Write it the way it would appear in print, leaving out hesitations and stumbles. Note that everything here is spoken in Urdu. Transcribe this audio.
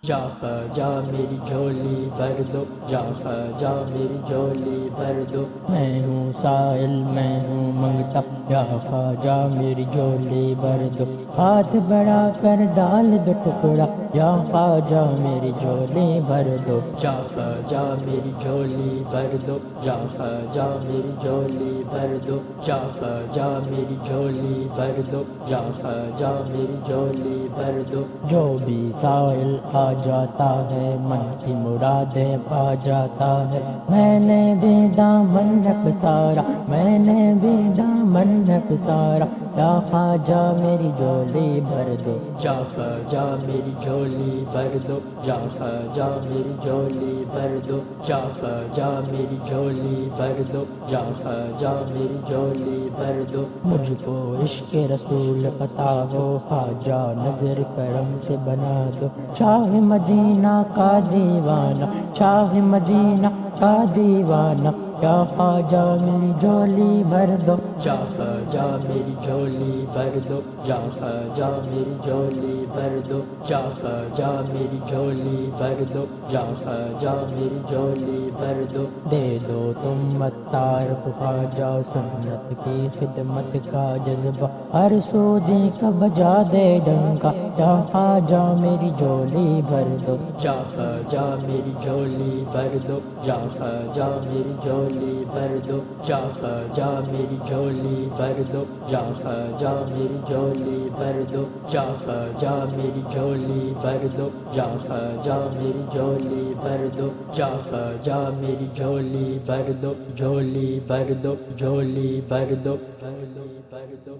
جا خواجہ میری جھولی بھر دو، جا خواجہ میری جھولی بھر دو، میں ہوں سائل میں ہوں منگتا، یا خواجہ میری جھولی بھر دو، ہاتھ بڑھا کر ڈال دو ٹکڑا، یا خواجہ میری جھولی بھر دو، جا خواجہ میری جھولی بھر دو، جا خواجہ میری جھولی بھر دو، جا خواجہ میری جھولی بھر دو، جا خواجہ میری جھولی بھر دو، جو بھی سائل آ جاتا ہے من کی مرادیں پا جاتا ہے، میں نے بھی دامن ہے پسارا، میں نے بھی دامن ہے پسارا، یا خواجہ میری جھولی بھر دو، جا خواجہ میری جھولی بھر دو، جا خواجہ میری جھولی بھر دو، جا خواجہ میری جھولی بھر دو، جا خواجہ میری جھولی بھر دو، مجھ کو عشق رسول عطا ہو خواجہ نظر کرم سے بنا دو، شاہ مدینہ کا دیوانہ، شاہ مدینہ کا دیوانہ، یا خواجہ میری جھولی بھر دو، جا خواجہ میری جھولی بھر دو، جا خواجہ میری جھولی بھر دو، جا خواجہ میری جھولی بھر دو، جا خواجہ میری جھولی بھر دو، دے دو تم متار خواجہ سنت کی خدمت کا جذبہ، ہر سودی کا بجا دے ڈنکا، یا خواجہ میری جھولی بھر دو، جا خواجہ میری جھولی بھر دو، جا خواجہ میری جھولی بھر دو، جا خواجہ میری جھولی بھر دو، جا خواجہ میری جھولی بھر دو، جا خواجہ میری جھولی بھر دو، جا خواجہ میری جھولی بھر دو، جا خواجہ میری جھولی بھر دو، جھولی بھر دو، جھولی بھر دو، جھولی بھر دو۔